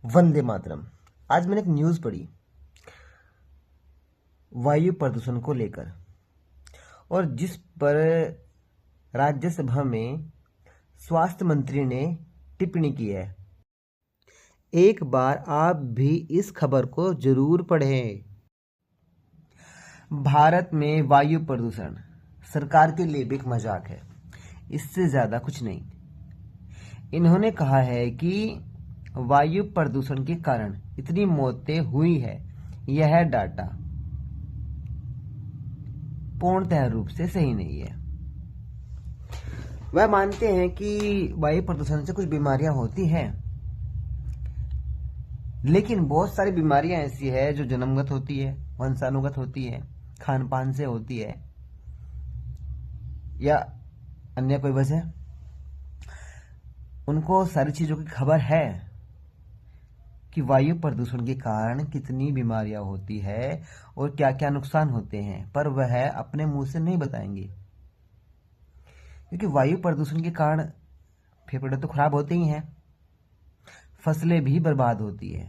वंदे मातरम। आज मैंने एक न्यूज़ पढ़ी वायु प्रदूषण को लेकर, और जिस पर राज्यसभा में स्वास्थ्य मंत्री ने टिप्पणी की है। एक बार आप भी इस खबर को जरूर पढ़ें। भारत में वायु प्रदूषण सरकार के लिए भी एक मजाक है, इससे ज़्यादा कुछ नहीं। इन्होंने कहा है कि वायु प्रदूषण के कारण इतनी मौतें हुई है, यह डाटा पूर्णतः रूप से सही नहीं है। वह मानते हैं कि वायु प्रदूषण से कुछ बीमारियां होती हैं, लेकिन बहुत सारी बीमारियां ऐसी है जो जन्मगत होती है, वंशानुगत होती है, खान पान से होती है, या अन्य कोई वजह। उनको सारी चीजों की खबर है कि वायु प्रदूषण के कारण कितनी बीमारियां होती है और क्या क्या नुकसान होते हैं, पर वह अपने मुंह से नहीं बताएंगे, क्योंकि वायु प्रदूषण के कारण फेफड़े तो खराब होते ही हैं, फसलें भी बर्बाद होती है,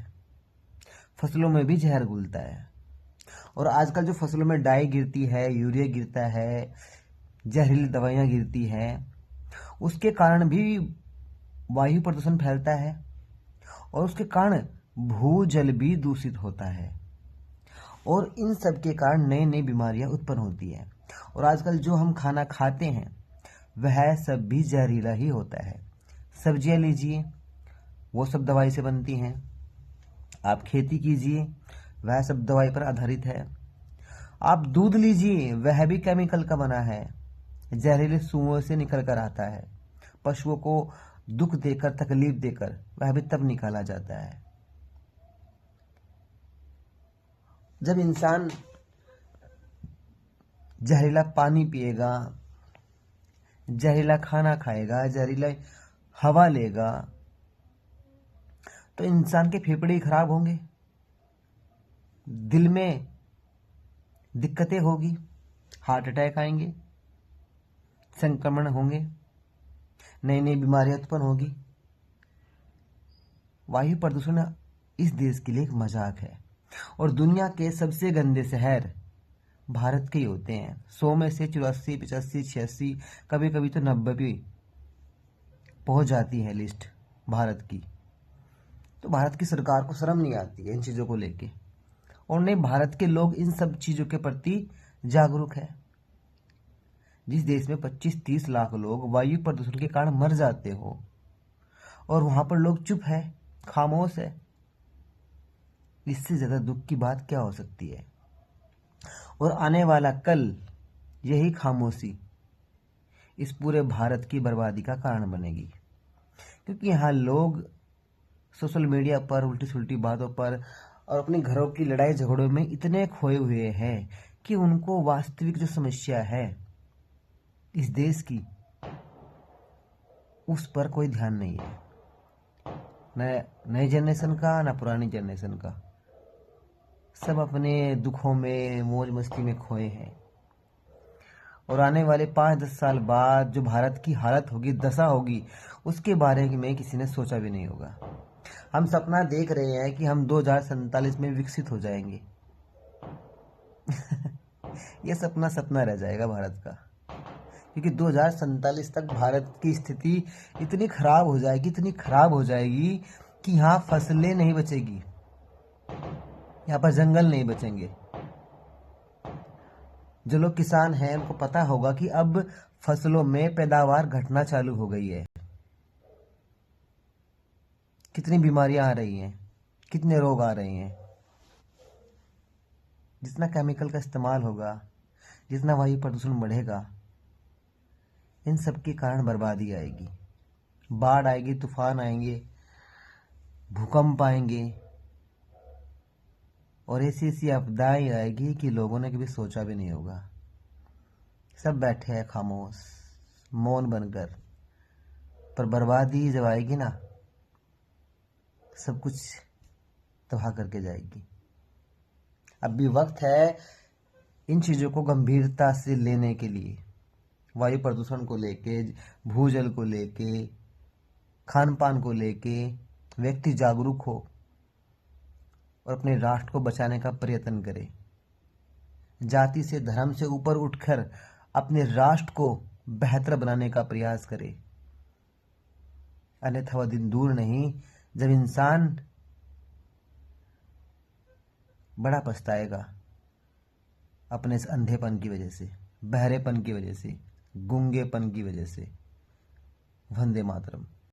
फसलों में भी जहर घुलता है। और आजकल जो फसलों में डाई गिरती है, यूरिया गिरता है, जहरीली दवाइयां गिरती है, उसके कारण भी वायु प्रदूषण फैलता है और उसके कारण भूजल भी दूषित होता है, और इन सब के कारण नई नई बीमारियां उत्पन्न होती है। और आजकल जो हम खाना खाते हैं वह सब भी जहरीला ही होता है। सब्जियां लीजिए, वो सब दवाई से बनती हैं। आप खेती कीजिए, वह सब दवाई पर आधारित है। आप दूध लीजिए, वह भी केमिकल का बना है, जहरीले सुओं से निकल कर आता है। पशुओं को दुख देकर, तकलीफ देकर वह भी तब निकाला जाता है जब इंसान जहरीला पानी पिएगा, जहरीला खाना खाएगा, जहरीला हवा लेगा, तो इंसान के फेफड़े ही खराब होंगे, दिल में दिक्कतें होगी, हार्ट अटैक आएंगे, संक्रमण होंगे, नई नई बीमारियां उत्पन्न होगी। वायु प्रदूषण इस देश के लिए एक मजाक है, और दुनिया के सबसे गंदे शहर भारत के ही होते हैं। 100 में से 84, 85, 86, कभी कभी तो 90 भी पहुंच जाती है लिस्ट भारत की। तो भारत की सरकार को शर्म नहीं आती है इन चीज़ों को लेके, और नहीं भारत के लोग इन सब चीज़ों के प्रति जागरूक है। जिस देश में 25-30 लाख लोग वायु प्रदूषण के कारण मर जाते हो, और वहां पर लोग चुप है, खामोश है, इससे ज्यादा दुख की बात क्या हो सकती है। और आने वाला कल यही खामोशी इस पूरे भारत की बर्बादी का कारण बनेगी, क्योंकि यहाँ लोग सोशल मीडिया पर उल्टी सुल्टी बातों पर और अपने घरों की लड़ाई झगड़ों में इतने खोए हुए हैं कि उनको वास्तविक जो समस्या है इस देश की, उस पर कोई ध्यान नहीं है, न नई जनरेशन का न पुरानी जनरेशन का। सब अपने दुखों में, मौज मस्ती में खोए हैं। और आने वाले 5-10 साल बाद जो भारत की हालत होगी, दशा होगी, उसके बारे में किसी ने सोचा भी नहीं होगा। हम सपना देख रहे हैं कि हम 2047 में विकसित हो जाएंगे। यह सपना सपना रह जाएगा भारत का, क्योंकि 2047 तक भारत की स्थिति इतनी खराब हो जाएगी, इतनी खराब हो जाएगी कि यहाँ फसलें नहीं बचेगी, यहाँ पर जंगल नहीं बचेंगे। जो लोग किसान हैं उनको पता होगा कि अब फसलों में पैदावार घटना चालू हो गई है, कितनी बीमारियां आ रही हैं, कितने रोग आ रहे हैं। जितना केमिकल का इस्तेमाल होगा, जितना वायु प्रदूषण बढ़ेगा, इन सब के कारण बर्बादी आएगी, बाढ़ आएगी, तूफान आएंगे, भूकंप आएंगे, और ऐसी ऐसी आपदाएं आएगी कि लोगों ने कभी सोचा भी नहीं होगा। सब बैठे हैं खामोश, मौन बनकर, पर बर्बादी जब आएगी ना, सब कुछ तबाह करके जाएगी। अब भी वक्त है इन चीज़ों को गंभीरता से लेने के लिए। वायु प्रदूषण को लेके, भूजल को लेके, खान पान को लेके व्यक्ति जागरूक हो, और अपने राष्ट्र को बचाने का प्रयत्न करे। जाति से, धर्म से ऊपर उठकर अपने राष्ट्र को बेहतर बनाने का प्रयास करे। अन्यथा वह दिन दूर नहीं जब इंसान बड़ा पछताएगा अपने इस अंधेपन की वजह से, बहरेपन की वजह से, गूंगेपन की वजह से। वंदे मातरम।